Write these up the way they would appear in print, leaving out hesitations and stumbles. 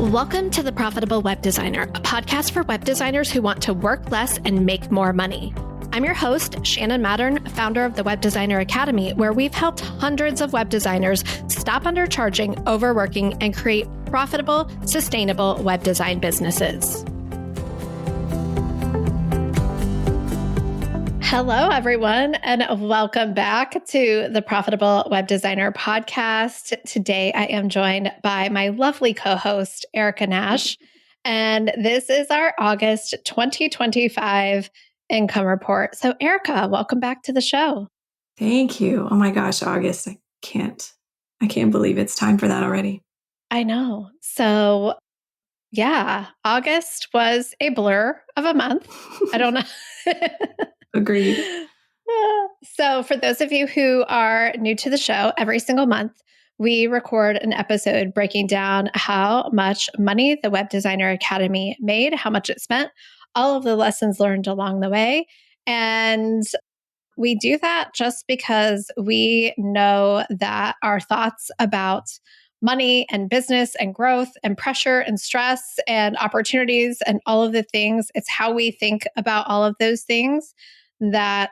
Welcome to The Profitable Web Designer, a podcast for web designers who want to work less and make more money. I'm your host, Shannon Mattern, founder of the Web Designer Academy, where we've helped hundreds of web designers stop undercharging, overworking, and create profitable, sustainable web design businesses. Hello, everyone, and welcome back to the Profitable Web Designer podcast. Today, I am joined by my lovely co-host, Erica Nash, and this is our August 2025 income report. So, Erica, welcome back to the show. Thank you. Oh my gosh, August. I can't believe it's time for that already. I know. So, yeah, August was a blur of a month. I don't know. Agreed. So for those of you who are new to the show, every single month, we record an episode breaking down how much money the Web Designer Academy made, how much it spent, all of the lessons learned along the way. And we do that just because we know that our thoughts about money and business and growth and pressure and stress and opportunities and all of the things, it's how we think about all of those things that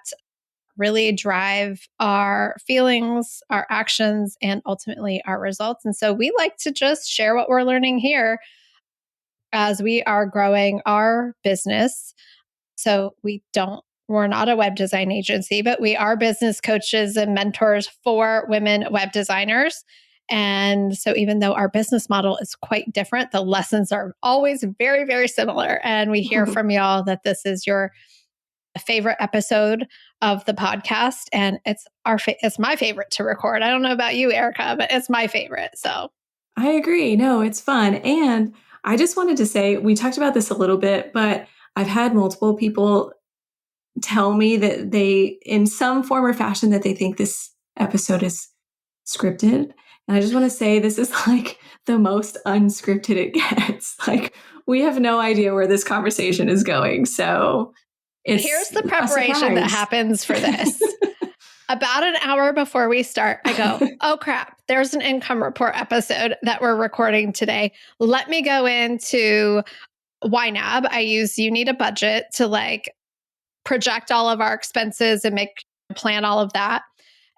really drive our feelings, our actions, and ultimately our results. And so we like to just share what we're learning here as we are growing our business. So we're not a web design agency, but we are business coaches and mentors for women web designers. And so even though our business model is quite different, the lessons are always very, very similar. And we hear from y'all that this is your favorite episode of the podcast, and it's my favorite to record. I don't know about you, Erica, but it's my favorite. So I agree. No, it's fun. And I just wanted to say, we talked about this a little bit, but I've had multiple people tell me that they, in some form or fashion, that they think this episode is scripted. And I just want to say, this is like the most unscripted it gets. Like, we have no idea where this conversation is going. So here's the preparation that happens for this. About an hour before we start, I go, oh crap, there's an income report episode that we're recording today. Let me go into YNAB. I use You Need a Budget to project all of our expenses and plan all of that.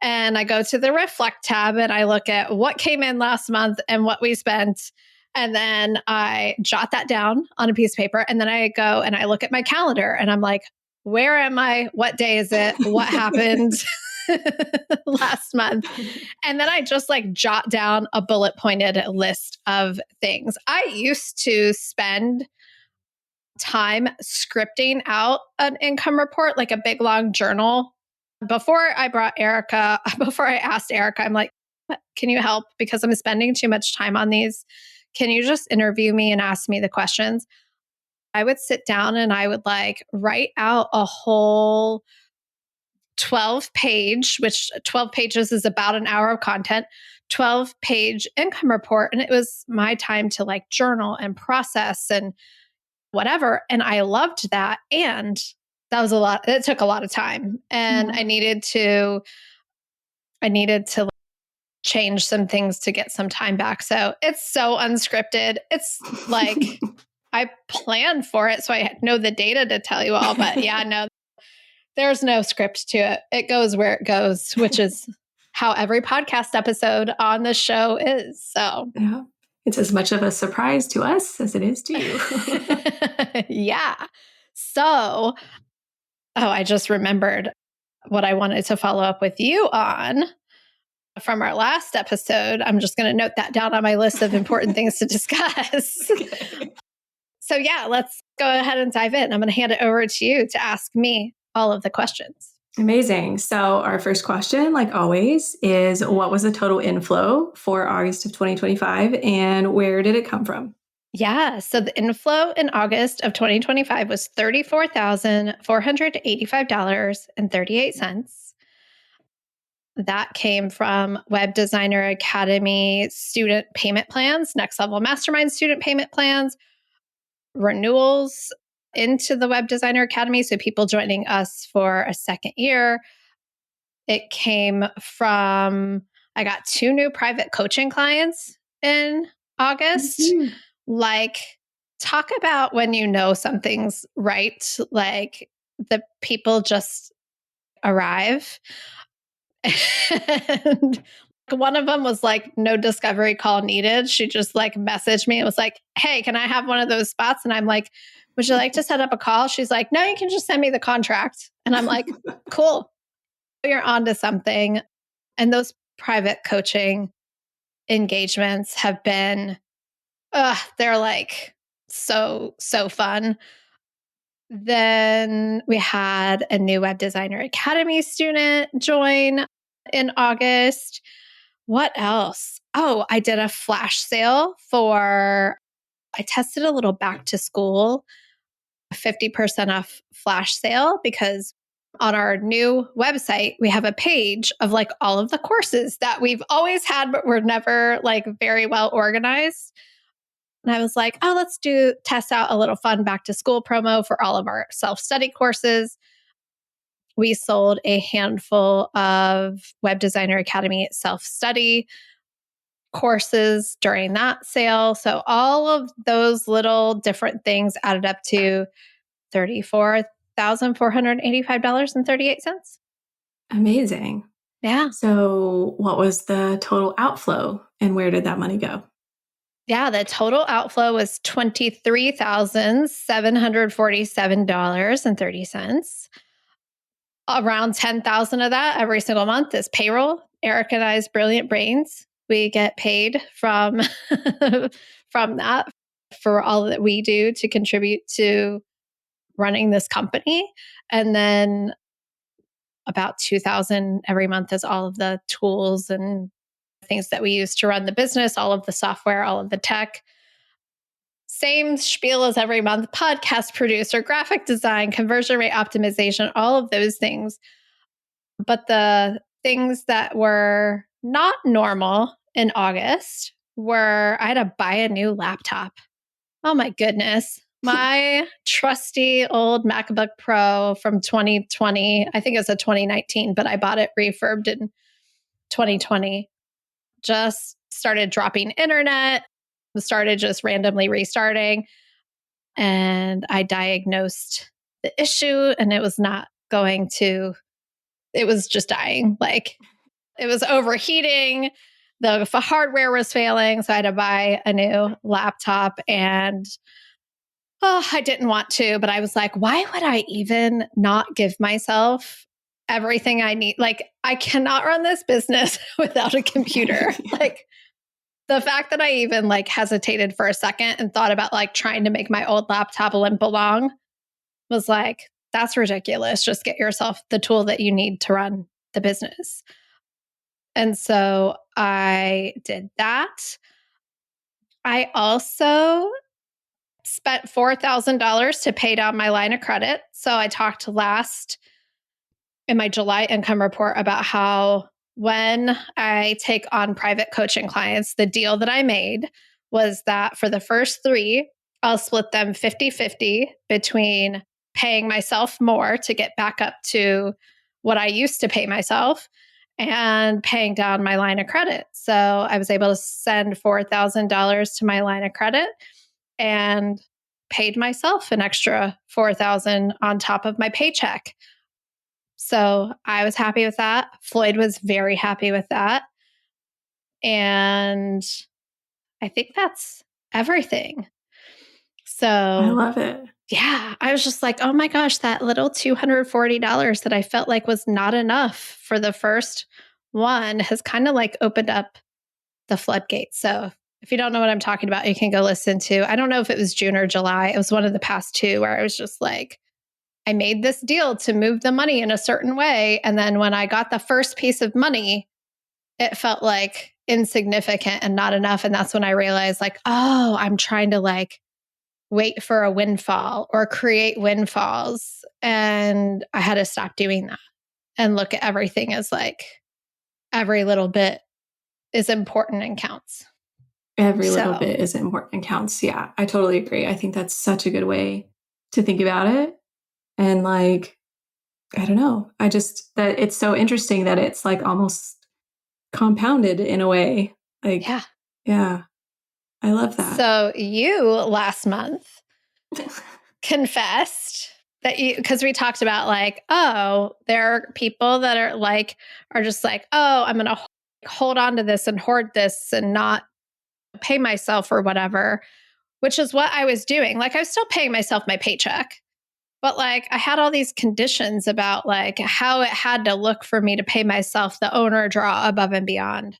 And I go to the Reflect tab and I look at what came in last month and what we spent. And then I jot that down on a piece of paper. And then I go and I look at my calendar and I'm like, where am I? What day is it? What happened last month? And then I just jot down a bullet pointed list of things. I used to spend time scripting out an income report, like a big long journal. Before I asked Erica, I'm like, can you help? Because I'm spending too much time on these. Can you just interview me and ask me the questions? I would sit down and I would write out a whole which 12 pages is about an hour of content, 12-page income report. And it was my time to journal and process and whatever. And I loved that. And that was a lot. It took a lot of time. And I needed to change some things to get some time back. So it's so unscripted. It's I planned for it, so I know the data to tell you all. But yeah, no, there's no script to it. It goes where it goes, which is how every podcast episode on the show is. So yeah, it's as much of a surprise to us as it is to you. Yeah. So, I just remembered what I wanted to follow up with you on from our last episode. I'm just going to note that down on my list of important things to discuss. Okay. So yeah, let's go ahead and dive in. I'm going to hand it over to you to ask me all of the questions. Amazing. So our first question, like always, is what was the total inflow for August of 2025 and where did it come from? Yeah. So the inflow in August of 2025 was $34,485.38. That came from Web Designer Academy student payment plans, Next Level Mastermind student payment plans, renewals into the Web Designer Academy. So people joining us for a second year. It came from, I got 2 new private coaching clients in August. Like, talk about when you know something's right, like the people just arrive. And one of them was like, no discovery call needed. She just like messaged me. It was like, hey, can I have one of those spots? And I'm like, would you like to set up a call? She's like, no, you can just send me the contract. And I'm like, cool, you're onto something. And those private coaching engagements have been, they're like so fun. Then we had a new Web Designer Academy student join in August. What else? Oh, I did a flash sale I tested a little back to school 50% off flash sale because on our new website, we have a page of like all of the courses that we've always had, but were never like very well organized. And I was like, oh, let's test out a little fun back to school promo for all of our self study courses. We sold a handful of Web Designer Academy self study courses during that sale. So all of those little different things added up to $34,485.38. Amazing. Yeah. So, what was the total outflow and where did that money go? Yeah, the total outflow was $23,747.30. Around 10,000 of that every single month is payroll. Eric and I's brilliant brains. We get paid from from that for all that we do to contribute to running this company. And then about 2,000 every month is all of the tools and things that we use to run the business, all of the software, all of the tech. Same spiel as every month: podcast producer, graphic design, conversion rate optimization, all of those things. But the things that were not normal in August were I had to buy a new laptop. Oh my goodness. My trusty old MacBook Pro from 2020, I think it's a 2019, but I bought it refurbed in 2020, just started dropping internet, started just randomly restarting. And I diagnosed the issue and it was not going to, it was just dying. Like it was overheating. The hardware was failing. So I had to buy a new laptop and I didn't want to, but I was like, why would I even not give myself everything I need? Like, I cannot run this business without a computer. Yeah. Like, the fact that I even like hesitated for a second and thought about like trying to make my old laptop limp along was like, that's ridiculous. Just get yourself the tool that you need to run the business. And so I did that. I also spent $4,000 to pay down my line of credit. So I talked last in my July income report about how when I take on private coaching clients, the deal that I made was that for the first three, I'll split them 50-50 between paying myself more to get back up to what I used to pay myself and paying down my line of credit. So I was able to send $4,000 to my line of credit and paid myself an extra 4,000 on top of my paycheck. So I was happy with that. Floyd was very happy with that. And I think that's everything. I So love it. yeah, I was just like, oh my gosh, that little $240 that I felt like was not enough for the first one has kind of like opened up the floodgates. So if you don't know what I'm talking about, you can go listen to, I don't know if it was June or July. It was one of the past two where I was just like, I made this deal to move the money in a certain way. And then when I got the first piece of money, it felt like insignificant and not enough. And that's when I realized, like, oh, I'm trying to like wait for a windfall or create windfalls. And I had to stop doing that and look at everything as like every little bit is important and counts. Every little bit is important and counts. Yeah, I totally agree. I think that's such a good way to think about it. And like, I don't know. I just, that it's so interesting that it's like almost compounded in a way. Like, Yeah. yeah. I love that. So you last month confessed that because we talked about like, oh, there are people that are just like, oh, I'm going to hold on to this and hoard this and not pay myself or whatever, which is what I was doing. Like I was still paying myself my paycheck, but like I had all these conditions about like how it had to look for me to pay myself the owner draw above and beyond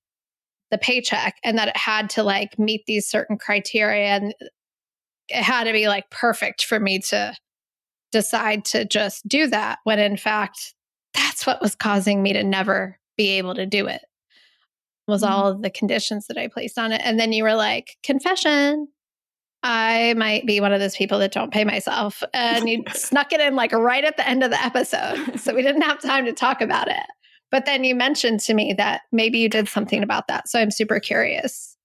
the paycheck, and that it had to like meet these certain criteria, and it had to be like perfect for me to decide to just do that, when in fact that's what was causing me to never be able to do it, was all of the conditions that I placed on it. And then you were like, confession, I might be one of those people that don't pay myself. And you snuck it in like right at the end of the episode. So we didn't have time to talk about it. But then you mentioned to me that maybe you did something about that. So I'm super curious.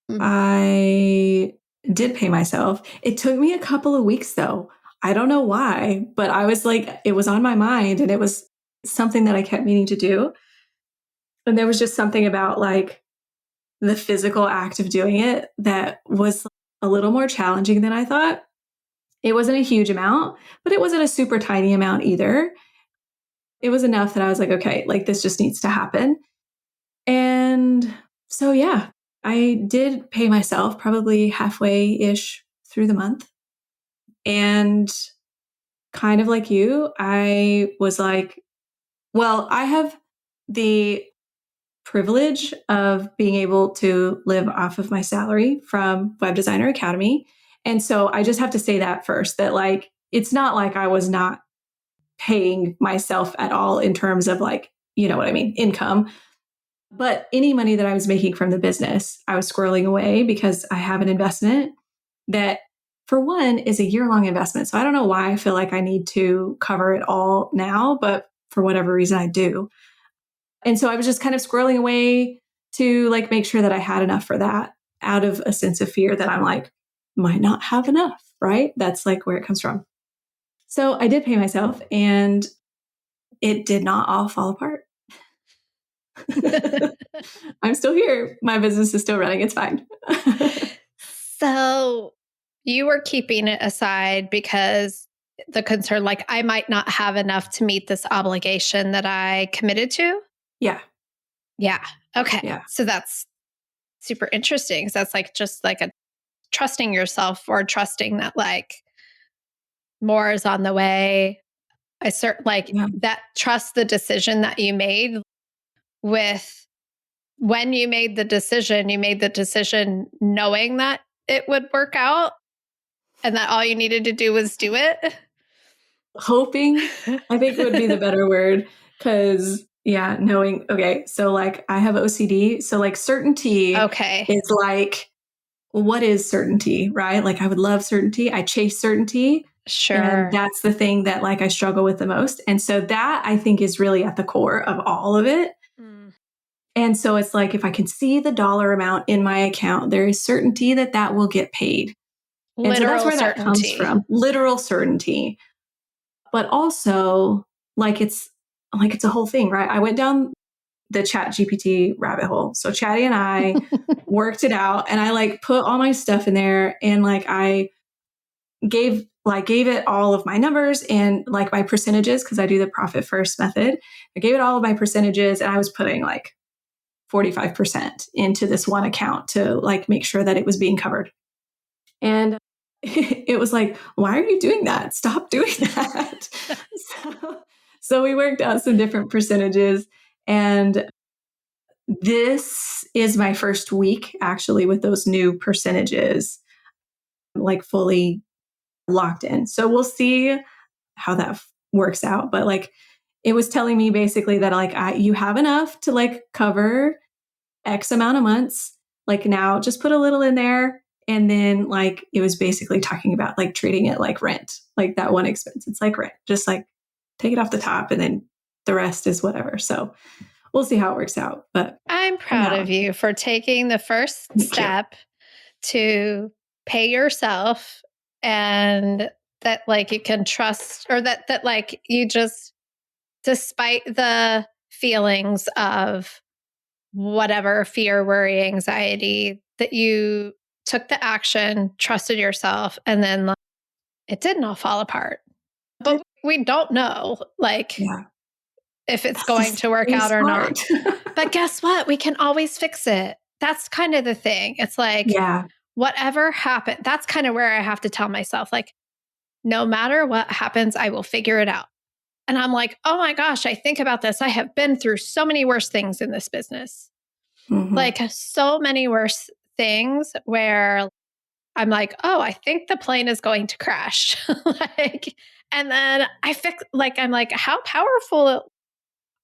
I did pay myself. It took me a couple of weeks though. I don't know why, but I was like, it was on my mind and it was something that I kept meaning to do. And there was just something about like the physical act of doing it that was a little more challenging than I thought. It wasn't a huge amount, but it wasn't a super tiny amount either. It was enough that I was like, okay, like this just needs to happen. And so, yeah, I did pay myself probably halfway ish through the month. And kind of like you, I was like, well, I have the privilege of being able to live off of my salary from Web Designer Academy. And so I just have to say that first, that like, it's not like I was not paying myself at all in terms of like, you know what I mean, income. But any money that I was making from the business, I was squirreling away because I have an investment that, for one, is a year-long investment. So I don't know why I feel like I need to cover it all now, but for whatever reason, I do. And so I was just kind of squirreling away to like make sure that I had enough for that, out of a sense of fear that I'm like, might not have enough, right? That's like where it comes from. So I did pay myself and it did not all fall apart. I'm still here. My business is still running. It's fine. So you were keeping it aside because the concern, like, I might not have enough to meet this obligation that I committed to. Yeah. Yeah. Okay. Yeah. So that's super interesting. 'Cause that's like just like a trusting yourself, or trusting that like more is on the way. I cert like Yeah. that, trust the decision that you made. With when you made the decision knowing that it would work out and that all you needed to do was do it. Hoping, I think would be the better word. Cause yeah, knowing, okay, so like I have OCD. So like certainty Okay. is like, what is certainty, right? Like I would love certainty. I chase certainty. And Sure. that's the thing that like I struggle with the most. And so that I think is really at the core of all of it. Mm. And so it's like, if I can see the dollar amount in my account, there is certainty that that will get paid. And so that's Literal where that comes certainty. from, literal certainty. But also like it's a whole thing, right? I went down the Chat GPT rabbit hole. So Chatty and I worked it out, and I like put all my stuff in there, and like I gave it all of my numbers and like my percentages, because I do the profit first method. I gave it all of my percentages, and I was putting like 45% into this one account to like make sure that it was being covered. And it was like, why are you doing that? Stop doing that. so we worked out some different percentages. And this is my first week actually with those new percentages, like fully locked in. So we'll see how that works out. But like, it was telling me basically that like you have enough to like cover X amount of months. Like now, just put a little in there. And then like it was basically talking about like treating it like rent, like that one expense. It's like rent, just like take it off the top, and then the rest is whatever. So we'll see how it works out. But I'm for proud of now, you for taking the first thank you. step to pay yourself, and that like you can trust, or that like you just, despite the feelings of whatever fear, worry, anxiety, that you took the action, trusted yourself, and then like, it didn't all fall apart. But we don't know, like, Yeah. if it's That's going just to work really out or not. smart. But guess what? We can always fix it. That's kind of the thing. It's like, Yeah. whatever happened, that's kind of where I have to tell myself, like, no matter what happens, I will figure it out. And I'm like, oh my gosh, I think about this. I have been through so many worse things in this business, Mhm. like so many worse things where I'm like, oh, I think the plane is going to crash. Like, and then I'm like, how powerful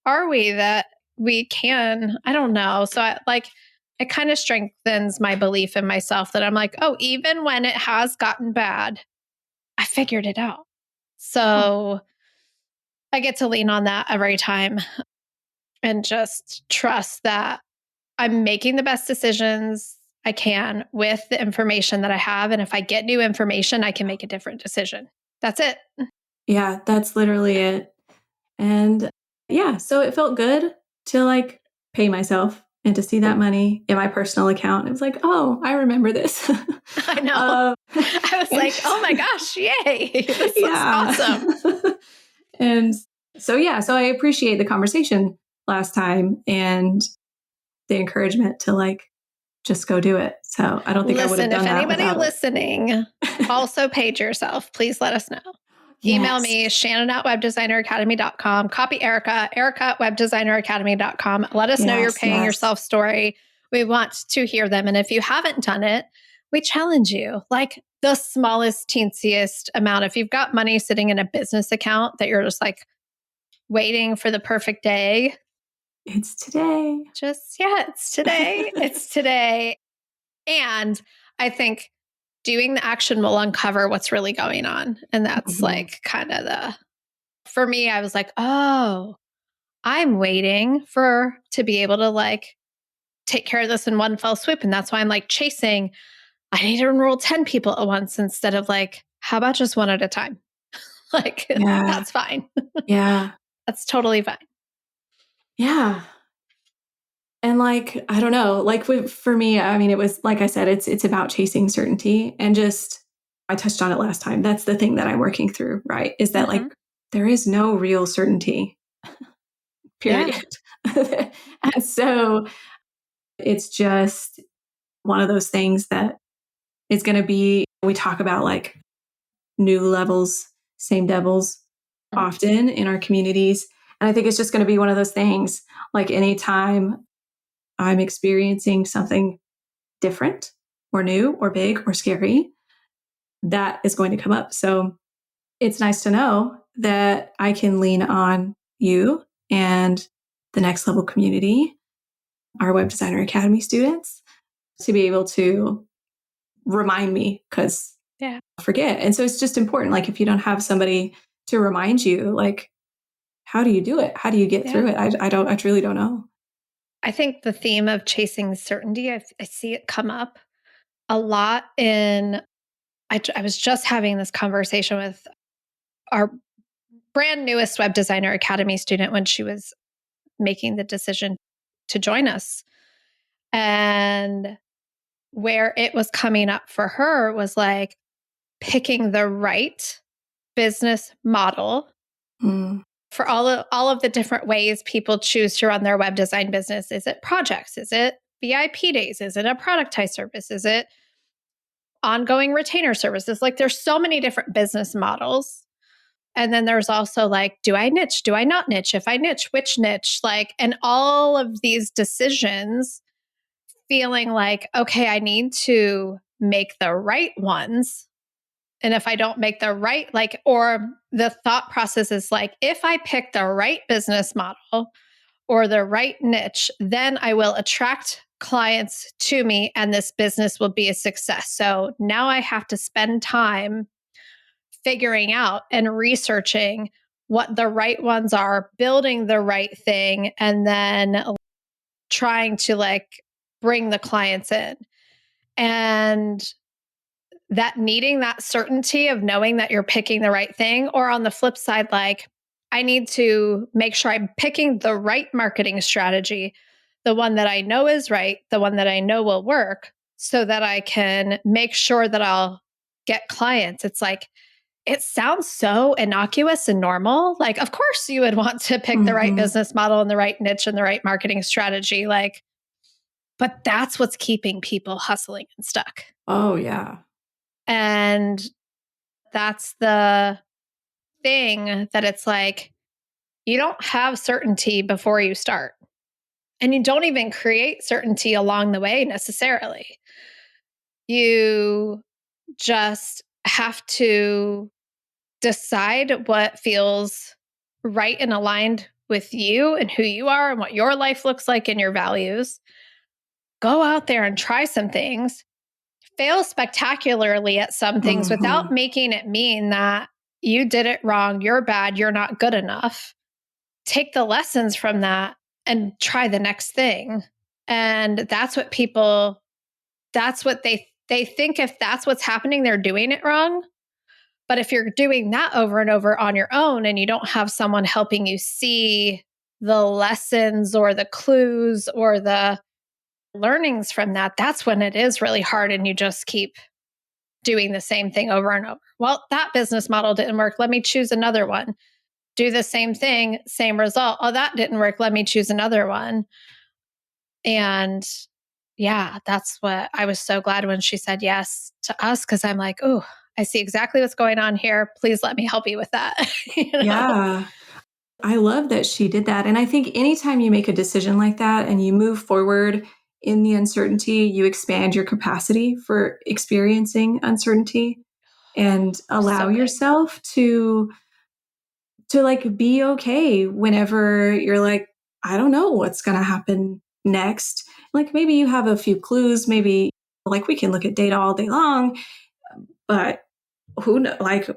are we that we can? I don't know. So it kind of strengthens my belief in myself that I'm like, oh, even when it has gotten bad, I figured it out. Yeah. So I get to lean on that every time and just trust that I'm making the best decisions I can with the information that I have. And if I get new information, I can make a different decision. That's it. Yeah, that's literally it. And yeah, so it felt good to like pay myself and to see that money in my personal account. It was like, oh, I remember this. I know. um, I was and like, oh my gosh, yay. This looks yeah. awesome. And so, yeah, so I appreciate the conversation last time and the encouragement to like just go do it. So I don't think I would have Listen, if done that anybody without listening it. also paid yourself, please let us know. Email Yes. me, Shannon at webdesigneracademy.com. Copy Erica, Erica at webdesigneracademy.com. Let us know your Yes. paying Yes. yourself story. We want to hear them. And if you haven't done it, we challenge you like the smallest, teensiest amount. If you've got money sitting in a business account that you're just like waiting for the perfect day, It's today. it's today. It's today. And I think doing the action will uncover what's really going on. And that's Mhm. like kind of for me, I was like, oh, I'm waiting for to be able to like take care of this in one fell swoop. And that's why I'm like chasing, I need to enroll 10 people at once instead of like, how about just one at a time? Like, Yeah. that's fine. Yeah. That's totally fine. Yeah. And like, I don't know, like for me, I mean, it was like I said, it's about chasing certainty and just I touched on it last time. That's the thing that I'm working through, right? Is that Mm-hmm. like there is no real certainty, Yeah. period. And so it's just one of those things that is going to be we talk about like new levels, same devils often in our communities. And I think it's just going to be one of those things like anytime I'm experiencing something different or new or big or scary, that is going to come up. So it's nice to know that I can lean on you and the Next Level community, our Web Designer Academy students, to be able to remind me because Yeah. I forget. And so it's just important. Like if you don't have somebody to remind you, like, how do you do it? How do you get Yeah. through it? I truly don't know. I think the theme of chasing certainty, I see it come up a lot in. I was just having this conversation with our brand newest Web Designer Academy student when she was making the decision to join us. And where it was coming up for her was like picking the right business model Mm, for all of the different ways people choose to run their web design business. Is it projects? Is it VIP days? Is it a productized service? Is it ongoing retainer services? Like there's so many different business models. And then there's also like, do I niche? Do I not niche? If I niche, which niche? Like, and all of these decisions feeling like, okay, I need to make the right ones. And if I don't make the right, like, or the thought process is like, if I pick the right business model or the right niche, then I will attract clients to me and this business will be a success. So now I have to spend time figuring out and researching what the right ones are, building the right thing, and then trying to like bring the clients in. And that needing that certainty of knowing that you're picking the right thing, or on the flip side, like, I need to make sure I'm picking the right marketing strategy, the one that I know is right, the one that I know will work, so that I can make sure that I'll get clients. It's like, it sounds so innocuous and normal. Like, of course, you would want to pick the right Mm-hmm. business model and the right niche and the right marketing strategy. Like, but that's what's keeping people hustling and stuck. Oh, yeah. And that's the thing that it's like, you don't have certainty before you start. And you don't even create certainty along the way necessarily. You just have to decide what feels right and aligned with you and who you are and what your life looks like and your values. Go out there and try some things, fail spectacularly at some things Mm-hmm. without making it mean that you did it wrong, you're bad, you're not good enough. Take the lessons from that and try the next thing. And that's what people, that's what they think if that's what's happening, they're doing it wrong. But if you're doing that over and over on your own and you don't have someone helping you see the lessons or the clues or the learnings from that, that's when it is really hard and you just keep doing the same thing over and over. Well, that business model didn't work. Let me choose another one. Do the same thing, same result. Oh, that didn't work. Let me choose another one. And yeah, that's what I was so glad when she said yes to us, because I'm like, oh, I see exactly what's going on here. Please let me help you with that. You know? Yeah. I love that she did that. And I think anytime you make a decision like that and you move forward in the uncertainty, you expand your capacity for experiencing uncertainty and allow So good. yourself to like be okay whenever you're like, I don't know what's going to happen next. Like maybe you have a few clues, maybe like we can look at data all day long, but who know, like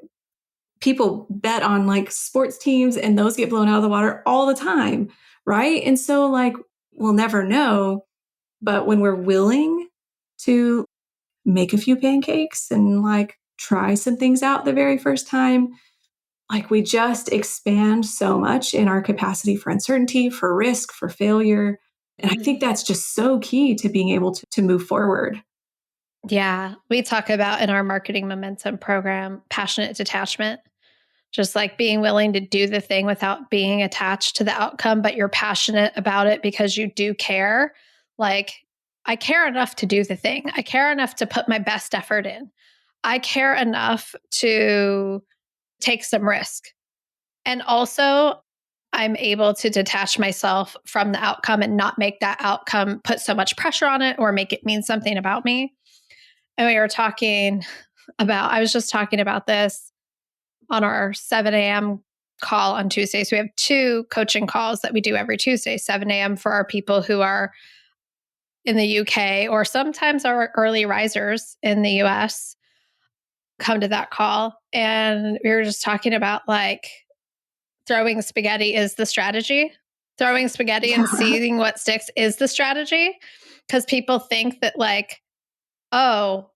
people bet on like sports teams and those get blown out of the water all the time, right? And so like we'll never know, but when we're willing to make a few pancakes and like try some things out the very first time, like we just expand so much in our capacity for uncertainty, for risk, for failure. And I think that's just so key to being able to move forward. Yeah. We talk about in our marketing momentum program, passionate detachment, just like being willing to do the thing without being attached to the outcome, but you're passionate about it because you do care. Like, I care enough to do the thing. I care enough to put my best effort in. I care enough to take some risk. And also, I'm able to detach myself from the outcome and not make that outcome put so much pressure on it or make it mean something about me. And we were talking about, I was just talking about this on our 7 a.m. call on Tuesdays. We have 2 coaching calls that we do every Tuesday, 7 a.m. for our people who are in the UK, or sometimes our early risers in the US come to that call. And we were just talking about like throwing spaghetti is the strategy. Throwing spaghetti and Yeah. seeing what sticks is the strategy. Because people think that, like, oh,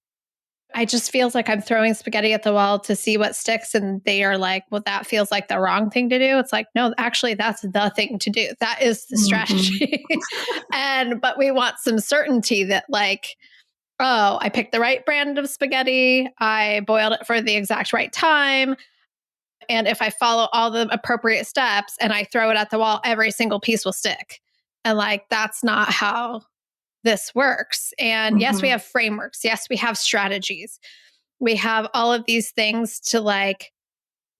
I just feels like I'm throwing spaghetti at the wall to see what sticks. And they are like, well, that feels like the wrong thing to do. It's like, no, actually, that's the thing to do. That is the Mm-hmm. strategy. But we want some certainty that, like, oh, I picked the right brand of spaghetti. I boiled it for the exact right time. And if I follow all the appropriate steps and I throw it at the wall, every single piece will stick. And like, that's not how this works. And yes, we Mm-hmm. have frameworks. Yes, we have strategies. We have all of these things to like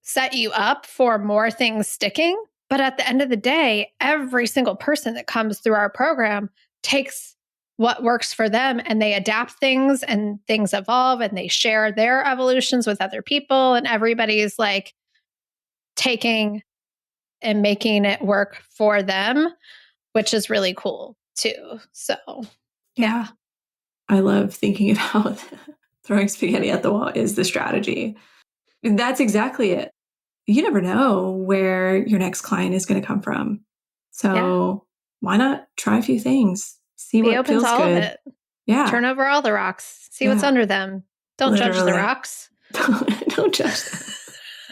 set you up for more things sticking. But at the end of the day, every single person that comes through our program takes what works for them and they adapt things and things evolve and they share their evolutions with other people. And everybody's like taking and making it work for them, which is really cool too. So, yeah. Yeah. I love thinking about throwing spaghetti at the wall is the strategy. That's exactly it. You never know where your next client is going to come from. Yeah. So why not try a few things? See Be what open to feels all of good. it. Yeah. Turn over all the rocks. See what's Yeah. under them. Don't judge the Literally. rocks. Don't judge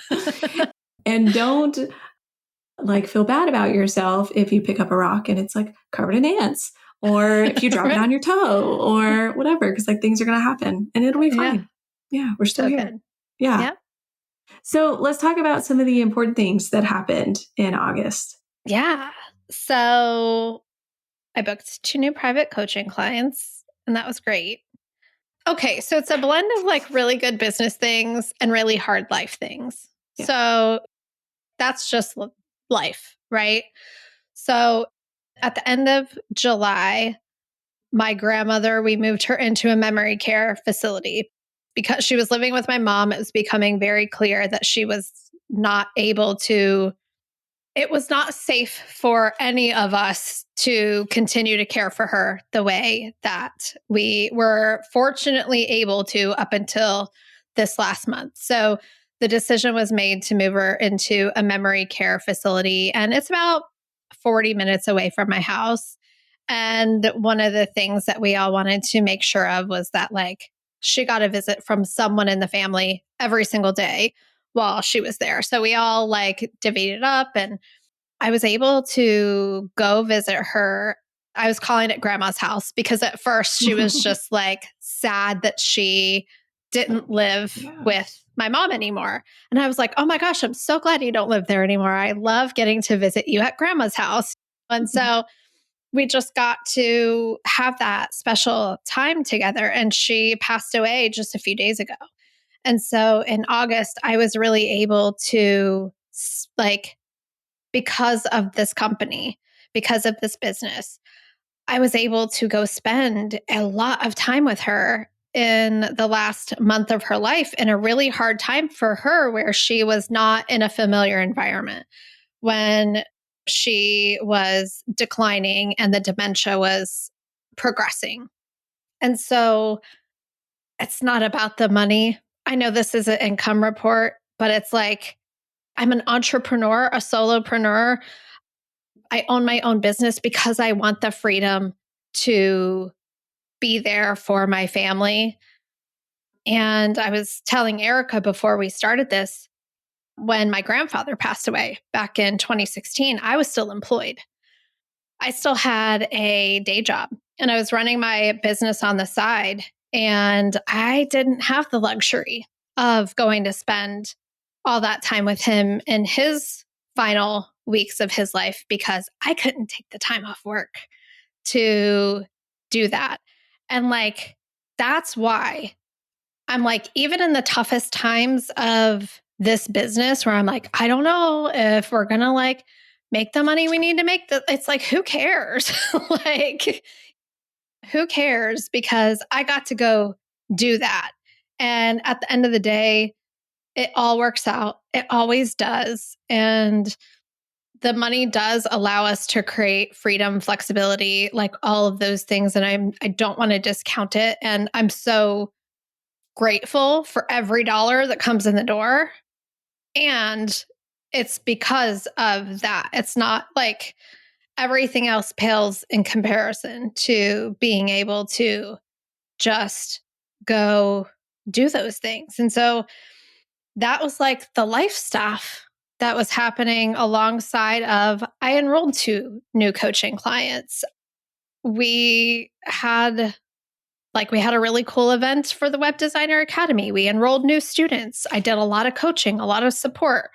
them. And don't like feel bad about yourself if you pick up a rock and it's like covered in ants or if you drop it Right. on your toe or whatever, because like things are going to happen and it'll be fine. Yeah, we're still So here. good. Yeah. Yep. So let's talk about some of the important things that happened in August. Yeah. So I booked 2 new private coaching clients, and that was great. Okay, so it's a blend of like really good business things and really hard life things. Yeah. So that's just life, right? So at the end of July, my grandmother, we moved her into a memory care facility because she was living with my mom. It was becoming very clear that she was not able to, it was not safe for any of us to continue to care for her the way that we were fortunately able to up until this last month. So the decision was made to move her into a memory care facility, and it's about 40 minutes away from my house. And one of the things that we all wanted to make sure of was that, like, she got a visit from someone in the family every single day while she was there. So we all like divvied it up, and I was able to go visit her. I was calling it grandma's house because at first she was just like sad that she didn't live Yeah. with my mom anymore. And I was like, oh my gosh, I'm so glad you don't live there anymore. I love getting to visit you at grandma's house. And so we just got to have that special time together. And she passed away just a few days ago. And so in August, I was really able to, like, because of this company, because of this business, I was able to go spend a lot of time with her in the last month of her life, in a really hard time for her where she was not in a familiar environment, when she was declining and the dementia was progressing. And so it's not about the money. I know this is an income report, but it's like, I'm an entrepreneur, a solopreneur. I own my own business because I want the freedom to be there for my family. And I was telling Erica before we started this, when my grandfather passed away back in 2016, I was still employed. I still had a day job and I was running my business on the side. And I didn't have the luxury of going to spend all that time with him in his final weeks of his life because I couldn't take the time off work to do that. And like, that's why I'm like, even in the toughest times of this business where I'm like, I don't know if we're going to like make the money we need to make, it's like, who cares? Like, who cares? Because I got to go do that. And at the end of the day, it all works out. It always does. And the money does allow us to create freedom, flexibility, like all of those things. And I don't want to discount it. And I'm so grateful for every dollar that comes in the door. And it's because of that. It's not like everything else pales in comparison to being able to just go do those things. And so that was like the life stuff that was happening alongside of I enrolled 2 new coaching clients. We had we had a really cool event for the Web Designer Academy. We enrolled new students. I did a lot of coaching, a lot of support.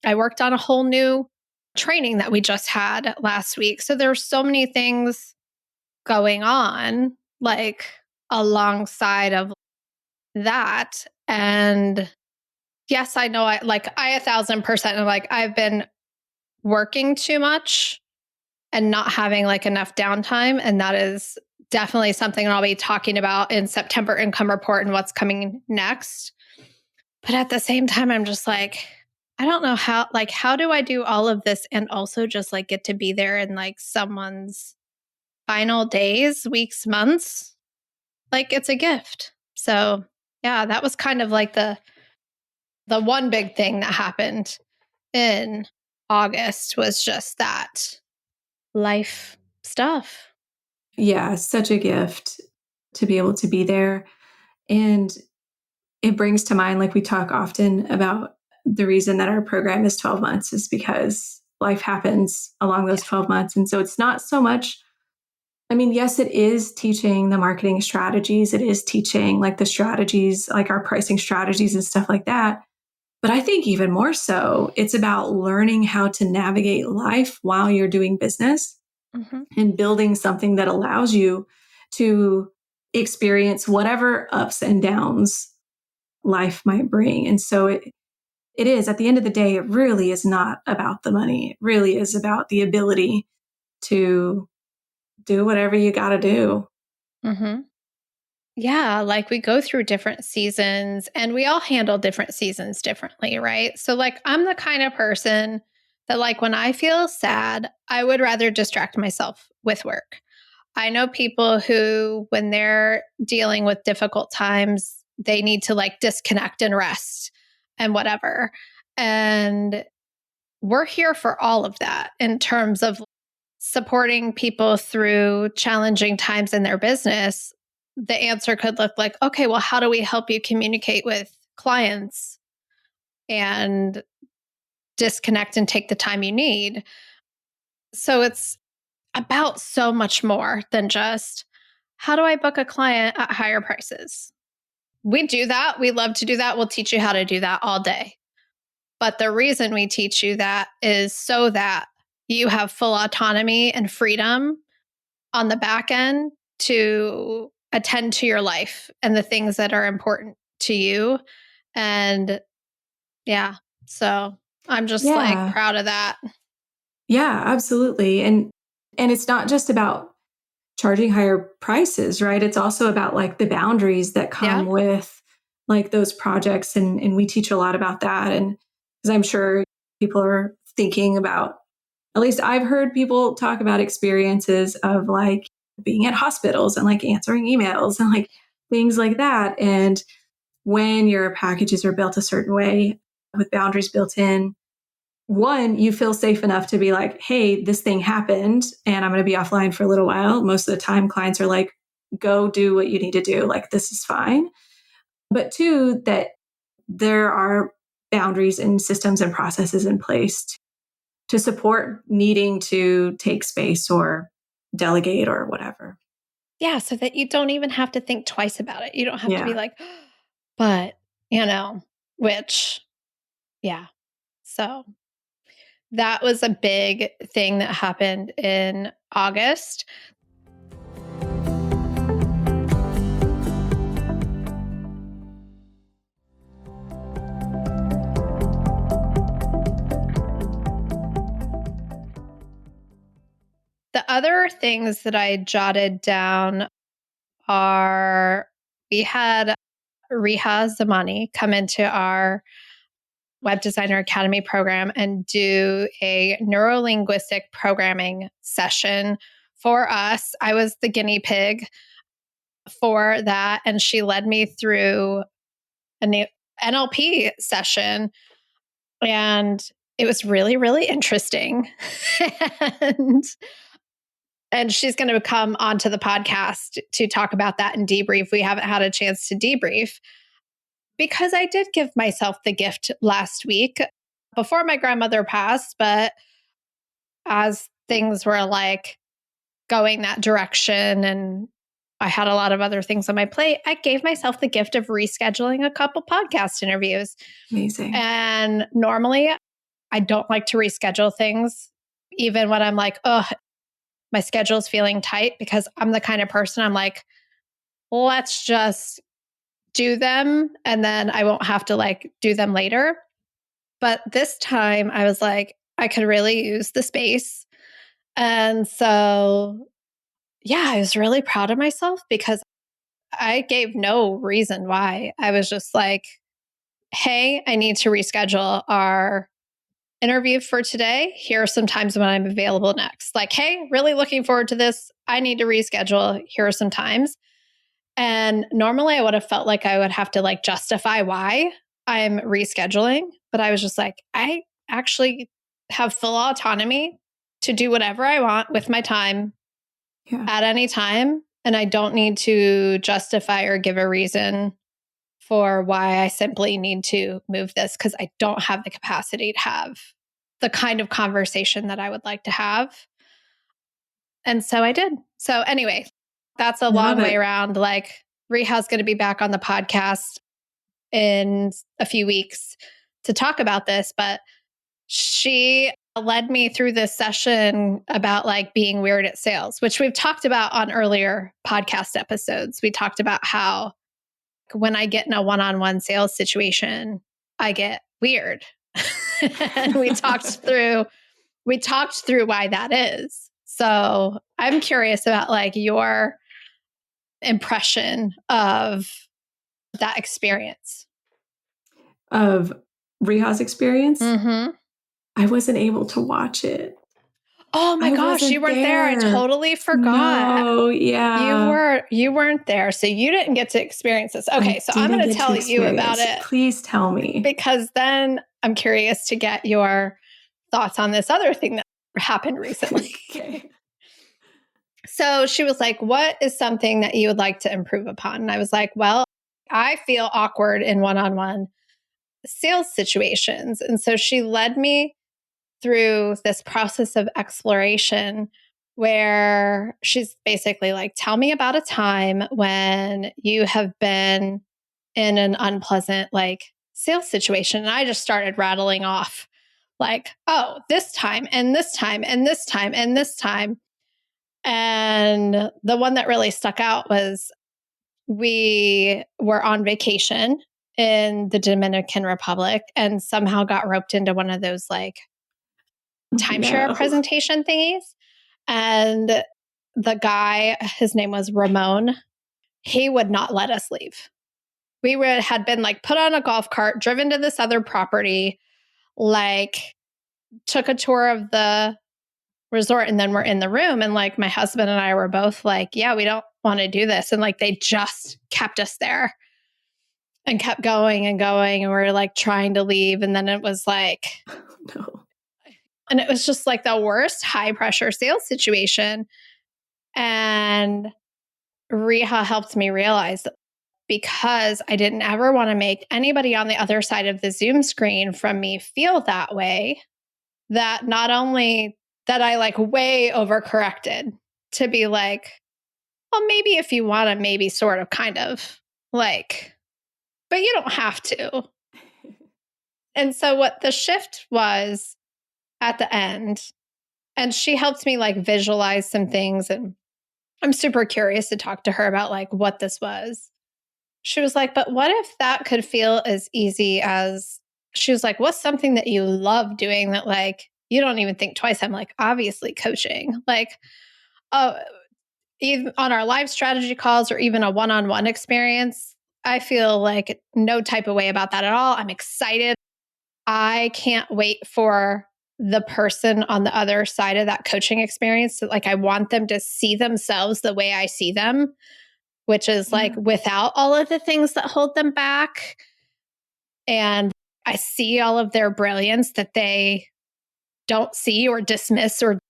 I worked on a whole new training that we just had last week. So there's so many things going on like alongside of that. And yes, I know I 1,000% am like, I've been working too much and not having like enough downtime. And that is definitely something I'll be talking about in September income report and what's coming next. But at the same time, I'm just like, I don't know how do I do all of this and also just like get to be there in like someone's final days, weeks, months? Like it's a gift. So yeah, that was kind of like the one big thing that happened in August was just that life stuff. Yeah, such a gift to be able to be there. And it brings to mind, like we talk often about the reason that our program is 12 months is because life happens along those 12 months. And so it's not so much I mean, yes, it is teaching the marketing strategies. It is teaching like the strategies, like our pricing strategies and stuff like that. But I think even more so, it's about learning how to navigate life while you're doing business Mhm. and building something that allows you to experience whatever ups and downs life might bring. And so it is, at the end of the day, it really is not about the money. It really is about the ability to do whatever you got to do. Mhm. Yeah, like we go through different seasons and we all handle different seasons differently, right? So like I'm the kind of person that like when I feel sad, I would rather distract myself with work. I know people who when they're dealing with difficult times, they need to like disconnect and rest and whatever. And we're here for all of that in terms of supporting people through challenging times in their business. The answer could look like, okay, well, how do we help you communicate with clients and disconnect and take the time you need? So it's about so much more than just how do I book a client at higher prices? We do that. We love to do that. We'll teach you how to do that all day. But the reason we teach you that is so that you have full autonomy and freedom on the back end to attend to your life and the things that are important to you. And yeah, so I'm just like Yeah. proud of that. Yeah, absolutely. And it's not just about charging higher prices, right? It's also about like the boundaries that Yeah. come with like those projects. And we teach a lot about that. And because I'm sure people are thinking about, at least I've heard people talk about experiences of like being at hospitals and like answering emails and like things like that. And when your packages are built a certain way with boundaries built in, one, you feel safe enough to be like, hey, this thing happened and I'm going to be offline for a little while. Most of the time, clients are like, go do what you need to do. Like, this is fine. But two, that there are boundaries and systems and processes in place to support needing to take space or delegate or whatever. Yeah. So that you don't even have to think twice about it. You don't have to be Yeah. like, but, you know, which, yeah. So that was a big thing that happened in August. The other things that I jotted down are we had Riha Zamani come into our Web Designer Academy program and do a neurolinguistic programming session for us. I was the guinea pig for that, and she led me through a new NLP session, and it was really, really interesting. and and she's going to come onto the podcast to talk about that and debrief. We haven't had a chance to debrief because I did give myself the gift last week before my grandmother passed, but as things were like going that direction and I had a lot of other things on my plate, I gave myself the gift of rescheduling a couple podcast interviews. Amazing. And normally I don't like to reschedule things, even when I'm like, oh, my schedule's feeling tight, because I'm the kind of person I'm like, let's just do them and then I won't have to like do them later. But this time I was like, I could really use the space. And so, yeah, I was really proud of myself because I gave no reason why. I was just like, hey, I need to reschedule our interview for today. Here are some times when I'm available next. Like, hey, really looking forward to this. I need to reschedule. Here are some times. And normally I would have felt like I would have to like justify why I'm rescheduling. But I was just like, I actually have full autonomy to do whatever I want with my time Yeah. at any time. And I don't need to justify or give a reason for why I simply need to move this because I don't have the capacity to have the kind of conversation that I would like to have. And so I did. So anyway, that's a Love long way it. around. Like Reha's going to be back on the podcast in a few weeks to talk about this, but she led me through this session about like being weird at sales, which we've talked about on earlier podcast episodes. We talked about how when I get in a one-on-one sales situation, I get weird. And we talked through why that is. So I'm curious about like your impression of that experience. Of Reha's experience, Mm-hmm. I wasn't able to watch it. Oh my I gosh, you wasn't weren't there. I there. totally forgot. No, yeah. You weren't there. So you didn't get to experience this. Okay, I so I'm didn't going to get to tell you about experience. it Please tell me. because then I'm curious to get your thoughts on this other thing that happened recently. Okay. So she was like, "What is something that you would like to improve upon?" And I was like, "Well, I feel awkward in one-on-one sales situations." And so she led me through this process of exploration where she's basically like, tell me about a time when you have been in an unpleasant like sales situation. And I just started rattling off like, oh, this time and this time and this time and this time. And the one that really stuck out was we were on vacation in the Dominican Republic and somehow got roped into one of those like timeshare presentation thingies. And the guy, his name was Ramon, he would not let us leave. Had been like put on a golf cart, driven to this other property, like took a tour of the resort, and then we're in the room. And like my husband and I were both like, yeah, we don't want to do this. And like they just kept us there and kept going and going. And we're like trying to leave. And then it was like, No. And it was just like the worst high pressure sales situation. And Reha helped me realize that because I didn't ever want to make anybody on the other side of the Zoom screen from me feel that way, that not only that I like way overcorrected to be like, well, maybe if you want to, maybe sort of kind of like, but you don't have to. And so what the shift was at the end, and she helped me like visualize some things, and I'm super curious to talk to her about like what this was. She was like, but what if that could feel as easy as, she was like, what's something that you love doing that like you don't even think twice? I'm like, obviously coaching. Like, even on our live strategy calls or even a one-on-one experience, I feel like no type of way about that at all. I'm excited. I can't wait for the person on the other side of that coaching experience. Like, I want them to see themselves the way I see them, which is like without all of the things that hold them back. And I see all of their brilliance that they don't see or dismiss or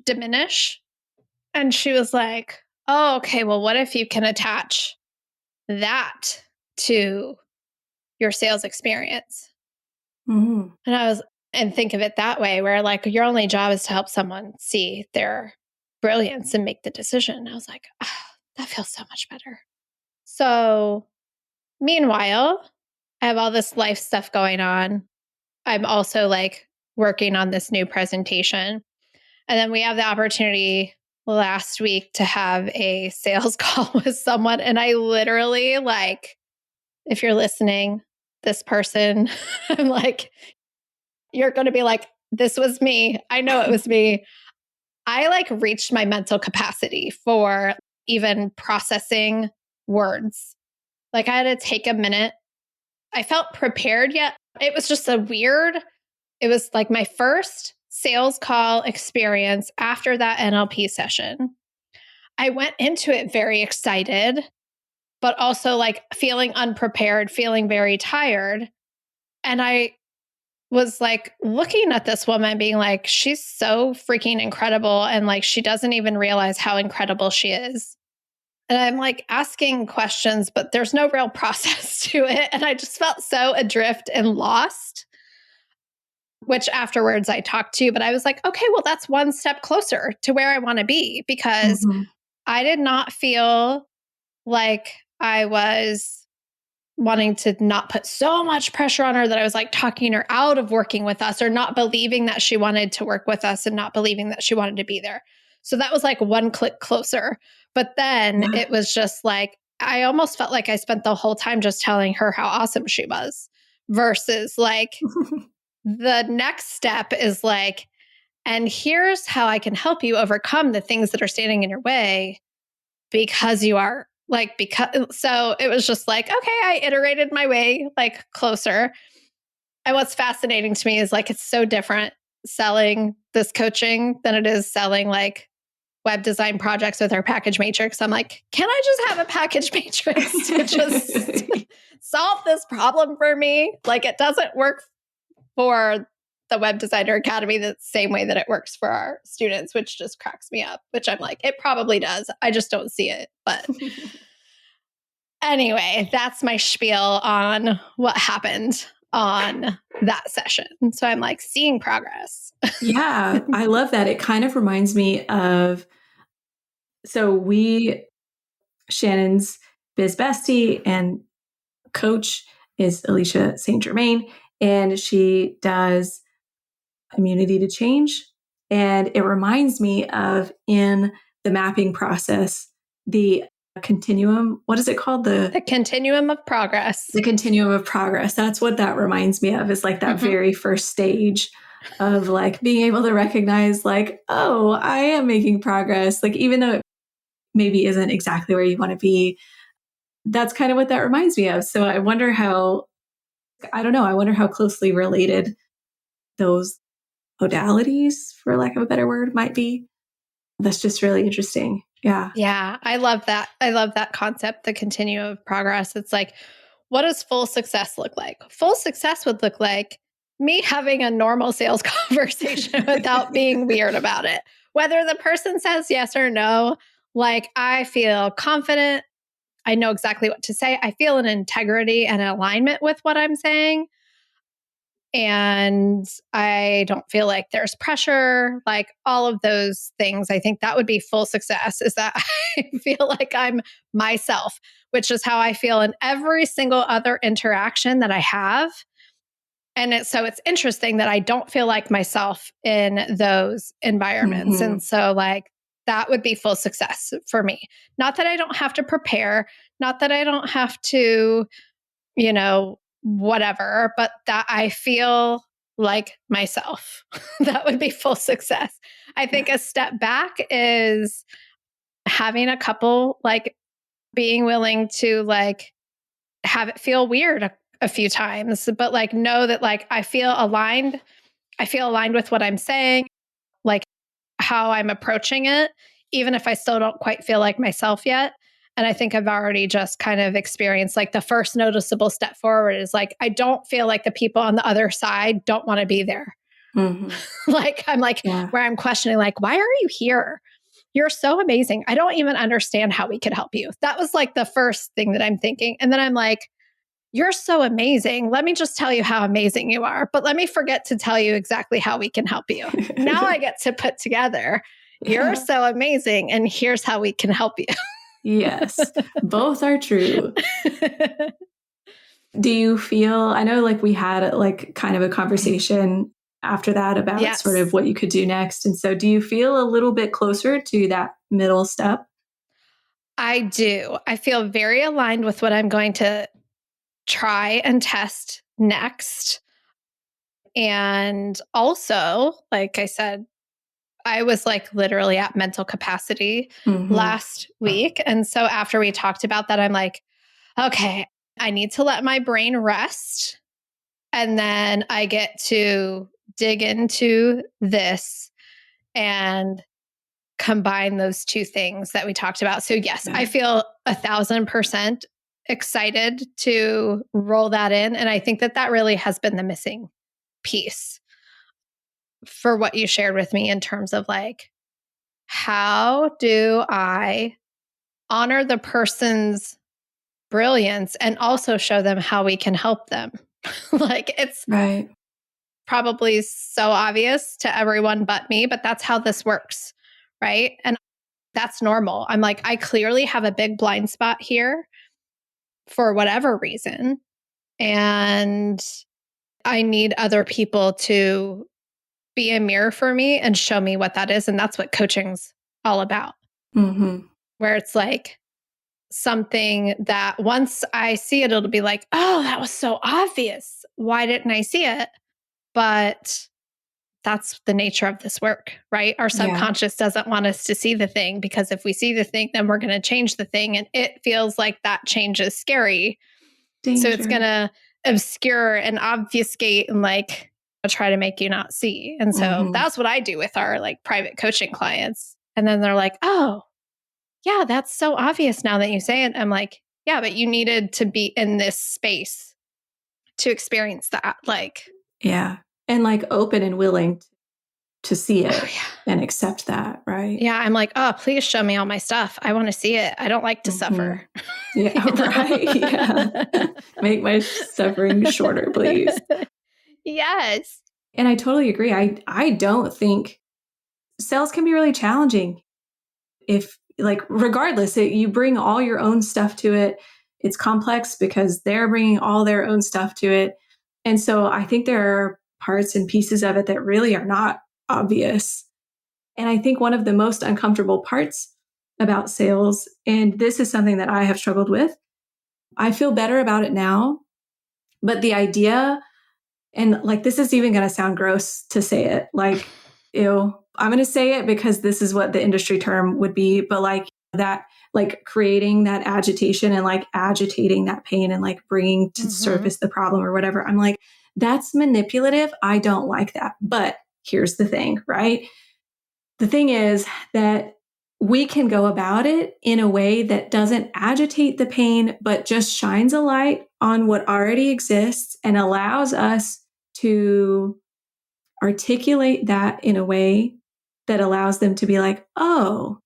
diminish. And she was like, oh, okay, well, what if you can attach that to your sales experience? Mm-hmm. And think of it that way, where like your only job is to help someone see their brilliance and make the decision. I was like, oh, that feels so much better. So meanwhile, I have all this life stuff going on. I'm also like working on this new presentation. And then we have the opportunity last week to have a sales call with someone. And I literally, like, if you're listening, this person, I'm like, you're going to be like, this was me. I know it was me. I like reached my mental capacity for even processing words. Like I had to take a minute. I felt prepared yet. It was just it was like my first sales call experience after that NLP session. I went into it very excited, but also like feeling unprepared, feeling very tired. And I was like looking at this woman being like, she's so freaking incredible. And like, she doesn't even realize how incredible she is. And I'm like asking questions, but there's no real process to it. And I just felt so adrift and lost, which afterwards I talked to, but I was like, okay, well, that's one step closer to where I want to be because I did not feel like I was wanting to not put so much pressure on her that I was like talking her out of working with us or not believing that she wanted to work with us and not believing that she wanted to be there. So that was like one click closer. But then it was just like, I almost felt like I spent the whole time just telling her how awesome she was versus like the next step is like, and here's how I can help you overcome the things that are standing in your way because you are like, because so it was just like, okay, I iterated my way like closer. And what's fascinating to me is like, it's so different selling this coaching than it is selling like web design projects with our package matrix. I'm like, can I just have a package matrix to just solve this problem for me? Like, it doesn't work for the Web Designer Academy the same way that it works for our students, which just cracks me up, which I'm like, it probably does. I just don't see it. But anyway, that's my spiel on what happened on that session. So I'm like seeing progress. Yeah, I love that. It kind of reminds me of, Shannon's biz bestie and coach is Alicia St. Germain, and she does immunity to change. And it reminds me of in the mapping process, the continuum, what is it called? The continuum of progress. The continuum of progress. That's what that reminds me of, is like that very first stage of like being able to recognize like, oh, I am making progress. Like, even though it maybe isn't exactly where you want to be, that's kind of what that reminds me of. So I wonder how, I don't know, I wonder how closely related those modalities, for lack of a better word, might be. That's just really interesting. Yeah. Yeah, I love that. I love that concept, the continuum of progress. It's like, what does full success look like? Full success would look like me having a normal sales conversation without being weird about it. Whether the person says yes or no, like I feel confident. I know exactly what to say. I feel an integrity and an alignment with what I'm saying. And I don't feel like there's pressure, like all of those things. I think that would be full success, is that I feel like I'm myself, which is how I feel in every single other interaction that I have. And so it's interesting that I don't feel like myself in those environments. Mm-hmm. And so, like, that would be full success for me. Not that I don't have to prepare, not that I don't have to, whatever, but that I feel like myself. That would be full success. I think a step back is having a couple, like being willing to like have it feel weird a few times, but like know that like I feel aligned. I feel aligned with what I'm saying, like how I'm approaching it, even if I still don't quite feel like myself yet. And I think I've already just kind of experienced like the first noticeable step forward is like, I don't feel like the people on the other side don't want to be there. Like, I'm like, where I'm questioning, like, why are you here? You're so amazing. I don't even understand how we could help you. That was like the first thing that I'm thinking. And then I'm like, you're so amazing. Let me just tell you how amazing you are. But let me forget to tell you exactly how we can help you. Now I get to put together, you're so amazing. And here's how we can help you. Yes, both are true. Do you feel, I know like we had like kind of a conversation after that about sort of what you could do next. And so do you feel a little bit closer to that middle step? I do. I feel very aligned with what I'm going to try and test next. And also, like I said, I was like literally at mental capacity last week. And so after we talked about that, I'm like, okay, I need to let my brain rest. And then I get to dig into this and combine those two things that we talked about. So, yes, I feel 1,000% excited to roll that in. And I think that that really has been the missing piece for what you shared with me in terms of like, how do I honor the person's brilliance and also show them how we can help them? Like, it's probably so obvious to everyone but me, but that's how this works. Right. And that's normal. I'm like, I clearly have a big blind spot here for whatever reason. And I need other people to be a mirror for me and show me what that is. And that's what coaching's all about, Mm-hmm. where it's like something that once I see it, it'll be like, oh, that was so obvious. Why didn't I see it? But that's the nature of this work, right? Our Yeah. subconscious doesn't want us to see the thing, because if we see the thing, then we're going to change the thing. And it feels like that change is scary. Danger. So it's going to obscure and obfuscate and like try to make you not see. And so that's what I do with our like private coaching clients. And then they're like, oh, yeah, that's so obvious now that you say it. I'm like, yeah, but you needed to be in this space to experience that. Like, yeah. And like open and willing to see it oh, yeah. and accept that, right? Yeah, I'm like, oh, please show me all my stuff. I want to see it. I don't like to suffer. Yeah, right. Yeah. Make my suffering shorter, please. Yes. And I totally agree. I don't think sales can be really challenging if, like, regardless, you bring all your own stuff to it. It's complex because they're bringing all their own stuff to it. And so I think there are parts and pieces of it that really are not obvious. And I think one of the most uncomfortable parts about sales, and this is something that I have struggled with, I feel better about it now, but the idea, and like, this is even going to sound gross to say it, like, ew, I'm going to say it because this is what the industry term would be, but like that, like creating that agitation and like agitating that pain and like bringing to surface the problem or whatever. I'm like, that's manipulative. I don't like that. But here's the thing, right? The thing is that we can go about it in a way that doesn't agitate the pain, but just shines a light on what already exists and allows us to articulate that in a way that allows them to be like, oh,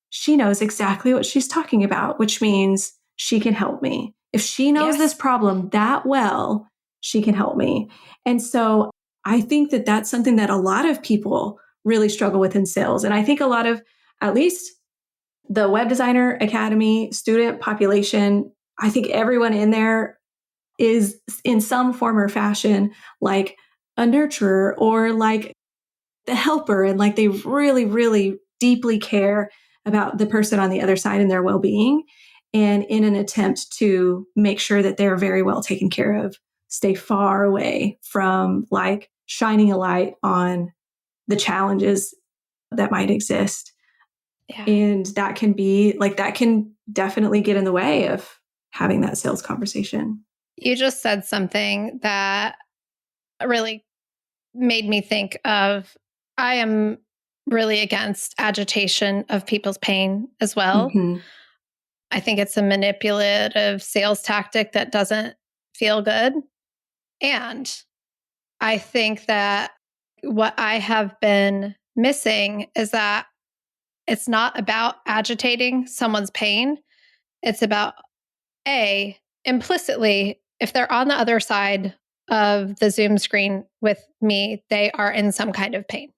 she knows exactly what she's talking about, which means she can help me. If she knows this problem that well, she can help me. And so I think that that's something that a lot of people really struggle with in sales. And I think a lot of, at least the Web Designer Academy student population, I think everyone in there is in some form or fashion like a nurturer or like the helper. And like they really, really deeply care about the person on the other side and their well-being. And in an attempt to make sure that they're very well taken care of, stay far away from like shining a light on the challenges that might exist. Yeah. And that can be like, that can definitely get in the way of having that sales conversation. You just said something that really made me think of, I am really against agitation of people's pain as well. I think it's a manipulative sales tactic that doesn't feel good. And I think that what I have been missing is that it's not about agitating someone's pain. It's about, implicitly, if they're on the other side of the Zoom screen with me, they are in some kind of pain.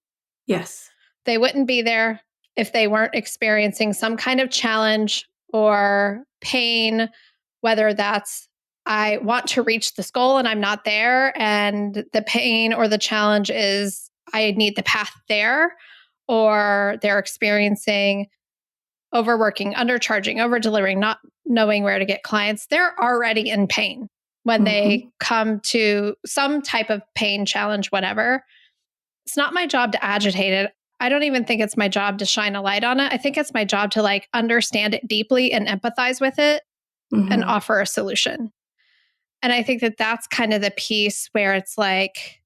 Yes. They wouldn't be there if they weren't experiencing some kind of challenge or pain, whether that's I want to reach this goal and I'm not there, and the pain or the challenge is I need the path there, or they're experiencing overworking, undercharging, over delivering, not knowing where to get clients. They're already in pain when they come to some type of pain, challenge, whatever. It's not my job to agitate it. I don't even think it's my job to shine a light on it. I think it's my job to like understand it deeply and empathize with it and offer a solution. And I think that that's kind of the piece where it's like,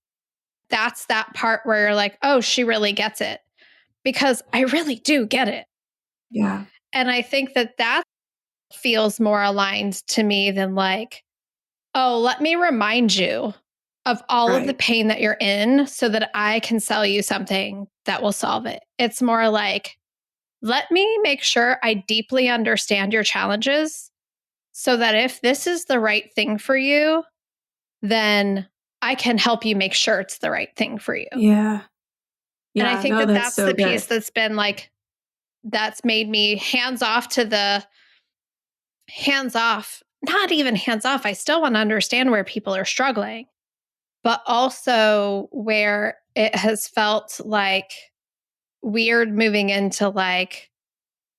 that's that part where you're like, oh, she really gets it, because I really do get it. Yeah. And I think that that feels more aligned to me than like, oh, let me remind you of all of the pain that you're in so that I can sell you something that will solve it. It's more like, let me make sure I deeply understand your challenges so that if this is the right thing for you, then I can help you make sure it's the right thing for you. Yeah. And I think that that's so the piece that's been like that's made me hands off, not even hands off. I still want to understand where people are struggling, but also where it has felt like weird moving into like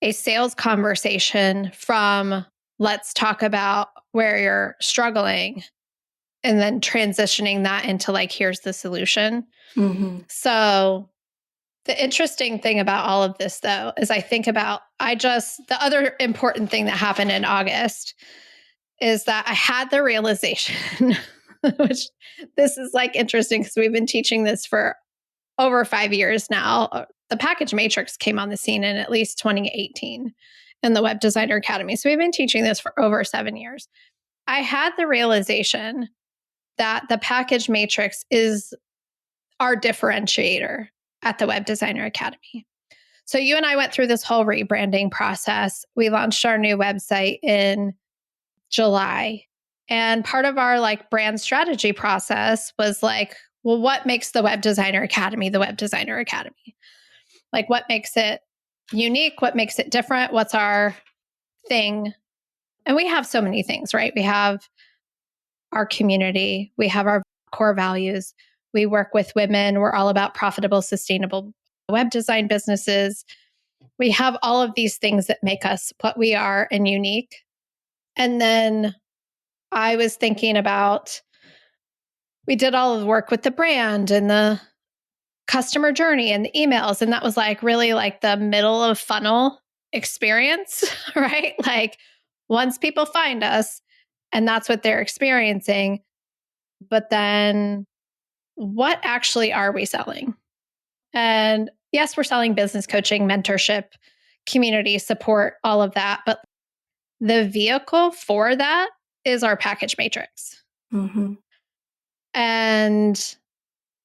a sales conversation from let's talk about where you're struggling and then transitioning that into like, here's the solution. Mm-hmm. So the interesting thing about all of this, though, is the other important thing that happened in August is that I had the realization, which this is like interesting because we've been teaching this for over 5 years now. The package matrix came on the scene in at least 2018 in the Web Designer Academy. So we've been teaching this for over 7 years. I had the realization that the package matrix is our differentiator at the Web Designer Academy. So you and I went through this whole rebranding process. We launched our new website in July. And part of our like brand strategy process was like, well, what makes the Web Designer Academy the Web Designer Academy? Like, what makes it unique? What makes it different? What's our thing? And we have so many things, right? We have our community, we have our core values. We work with women. We're all about profitable, sustainable web design businesses. We have all of these things that make us what we are and unique. And then I was thinking about, we did all of the work with the brand and the customer journey and the emails. And that was like really like the middle of funnel experience, right? Like once people find us and that's what they're experiencing, but then what actually are we selling? And yes, we're selling business coaching, mentorship, community support, all of that. But the vehicle for that is our package matrix. Mm-hmm. And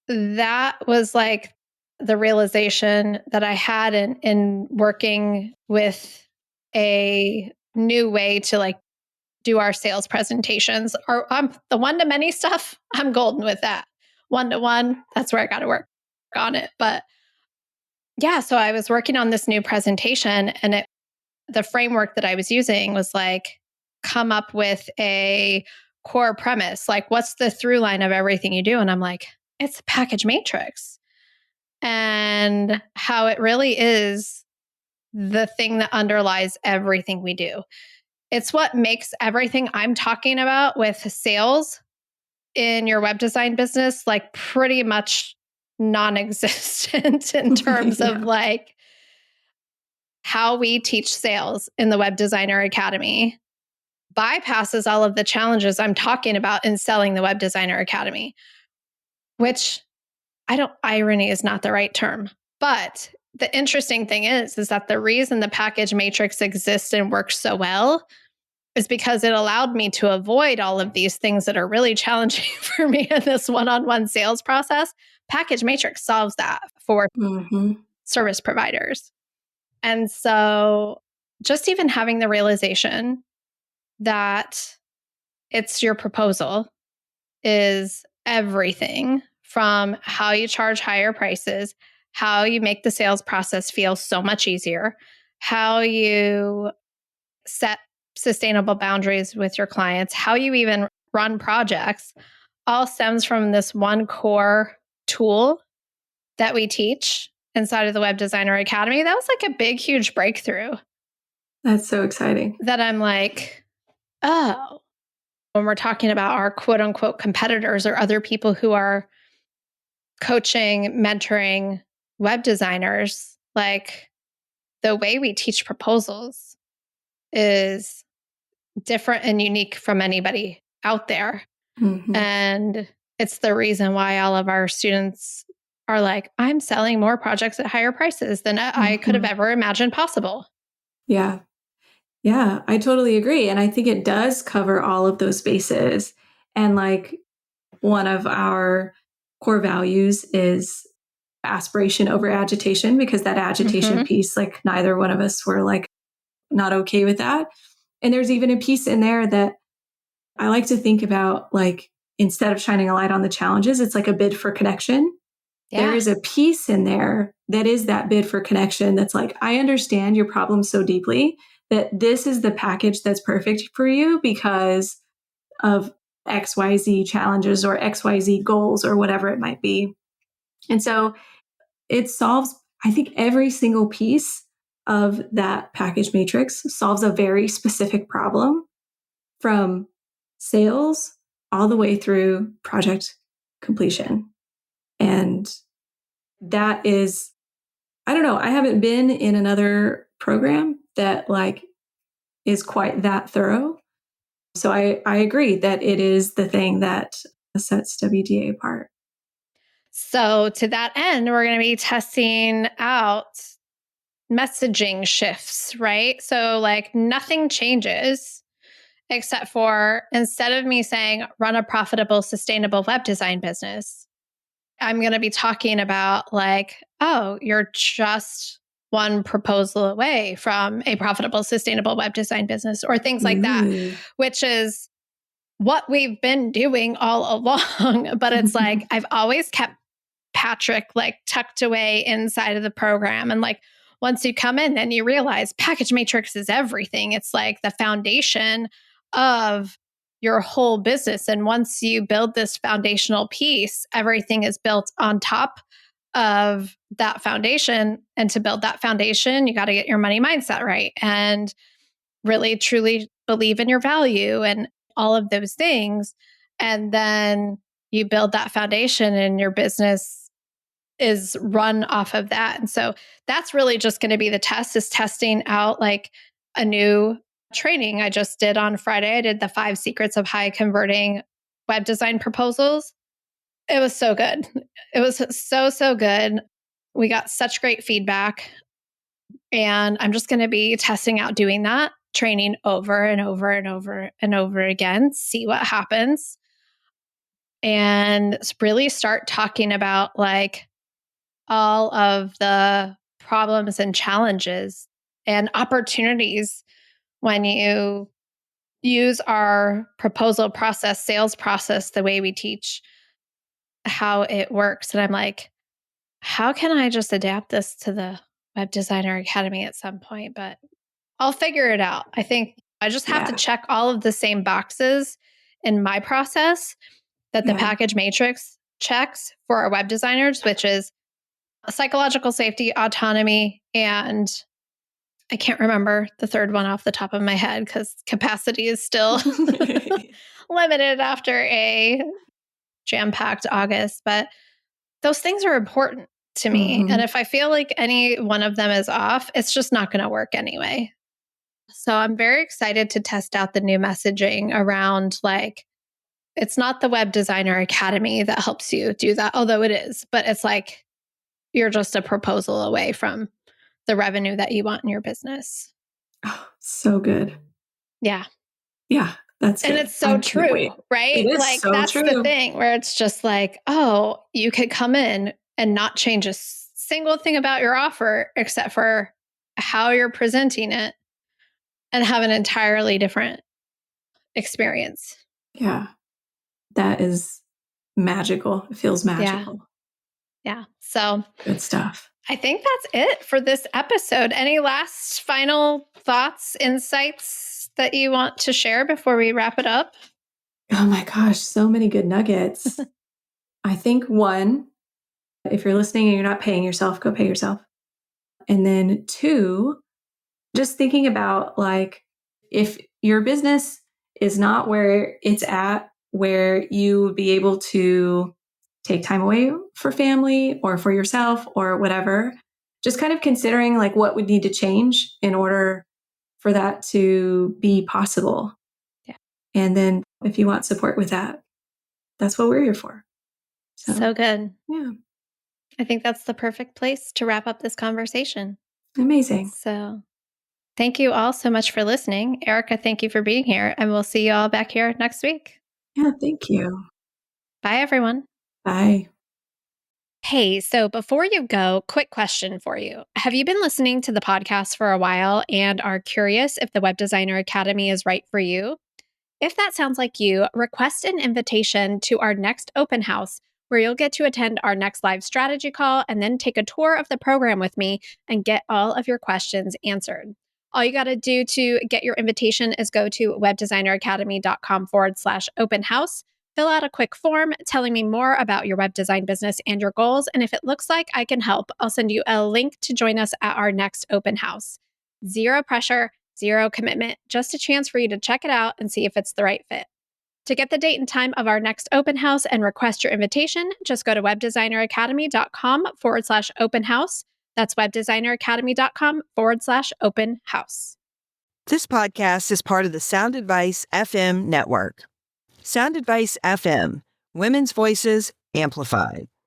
that was like the realization that I had in working with a new way to like do our sales presentations. Or the one-to-many stuff, I'm golden with that. One-to-one, that's where I got to work on it. But yeah, so I was working on this new presentation and the framework that I was using was like, come up with a core premise. Like, what's the through line of everything you do? And I'm like, it's a package matrix. And how it really is the thing that underlies everything we do. It's what makes everything I'm talking about with sales in your web design business like pretty much non-existent in terms of like how we teach sales in the Web Designer Academy bypasses all of the challenges I'm talking about in selling the Web Designer Academy, which irony is not the right term. But the interesting thing is that the reason the package matrix exists and works so well is because it allowed me to avoid all of these things that are really challenging for me in this one-on-one sales process. Package matrix solves that for service providers. And so just even having the realization that it's your proposal is everything from how you charge higher prices, how you make the sales process feel so much easier, how you set sustainable boundaries with your clients, how you even run projects, all stems from this one core tool that we teach inside of the Web Designer Academy. That was like a big, huge breakthrough. That's so exciting. That I'm like, oh, when we're talking about our quote unquote competitors or other people who are coaching, mentoring web designers, like the way we teach proposals is different and unique from anybody out there. Mm-hmm. And it's the reason why all of our students are like, I'm selling more projects at higher prices than I could have ever imagined possible. Yeah. Yeah, I totally agree. And I think it does cover all of those bases. And like one of our core values is aspiration over agitation, because that agitation piece, like neither one of us were like not okay with that. And there's even a piece in there that I like to think about, like, instead of shining a light on the challenges, it's like a bid for connection. There is a piece in there that is that bid for connection that's like, I understand your problem so deeply that this is the package that's perfect for you because of XYZ challenges or XYZ goals or whatever it might be. And so it solves, I think, every single piece of that package matrix solves a very specific problem from sales all the way through project completion. And that is, I don't know, I haven't been in another program that like is quite that thorough. So I agree that it is the thing that sets WDA apart. So to that end, we're going to be testing out messaging shifts, right? So like nothing changes except for instead of me saying run a profitable, sustainable web design business, I'm going to be talking about like, oh, you're just one proposal away from a profitable, sustainable web design business or things like that, which is what we've been doing all along. But it's like, I've always kept Patrick like tucked away inside of the program. And like, once you come in, then you realize package matrix is everything. It's like the foundation of your whole business. And once you build this foundational piece, everything is built on top of that foundation. And to build that foundation, you got to get your money mindset right and really truly believe in your value and all of those things. And then you build that foundation and your business is run off of that. And so that's really just going to be the test, is testing out like a new training I just did on Friday. I did the 5 secrets of high converting web design proposals. It was so good. It was so good. We got such great feedback. And I'm just going to be testing out doing that training over and over and over and over again, see what happens. And really start talking about like all of the problems and challenges and opportunities when you use our proposal process, sales process, the way we teach how it works. And I'm like, how can I just adapt this to the Web Designer Academy at some point? But I'll figure it out. I think I just have to check all of the same boxes in my process that the package matrix checks for our web designers, which is psychological safety, autonomy, and I can't remember the third one off the top of my head because capacity is still limited after a jam-packed August. But those things are important to me. And if I feel like any one of them is off, it's just not going to work anyway. So I'm very excited to test out the new messaging around like, it's not the Web Designer Academy that helps you do that, although it is, but it's like, you're just a proposal away from the revenue that you want in your business. Oh, so good. Yeah. Yeah. That's and good. it's so true, right? It is like so that's true. the thing where it's just like, oh, you could come in and not change a single thing about your offer except for how you're presenting it and have an entirely different experience. Yeah. That is magical. It feels magical. Yeah. So good stuff. I think that's it for this episode. Any last final thoughts, insights that you want to share before we wrap it up? Oh my gosh, so many good nuggets. I think one, if you're listening and you're not paying yourself, go pay yourself. And then 2, just thinking about like, if your business is not where it's at, where you would be able to take time away for family or for yourself or whatever, just kind of considering like what would need to change in order for that to be possible. Yeah. And then if you want support with that, that's what we're here for. So good. Yeah. I think that's the perfect place to wrap up this conversation. Amazing. So thank you all so much for listening. Erica, thank you for being here. And we'll see you all back here next week. Yeah, thank you. Bye, everyone. Bye. Hey, so before you go, quick question for you. Have you been listening to the podcast for a while and are curious if the Web Designer Academy is right for you? If that sounds like you, request an invitation to our next open house where you'll get to attend our next live strategy call and then take a tour of the program with me and get all of your questions answered. All you got to do to get your invitation is go to webdesigneracademy.com/open house, fill out a quick form telling me more about your web design business and your goals. And if it looks like I can help, I'll send you a link to join us at our next open house. Zero pressure, zero commitment, just a chance for you to check it out and see if it's the right fit. To get the date and time of our next open house and request your invitation, just go to webdesigneracademy.com/open house. That's webdesigneracademy.com/open house. This podcast is part of the Sound Advice FM network. Sound Advice FM, women's voices amplified.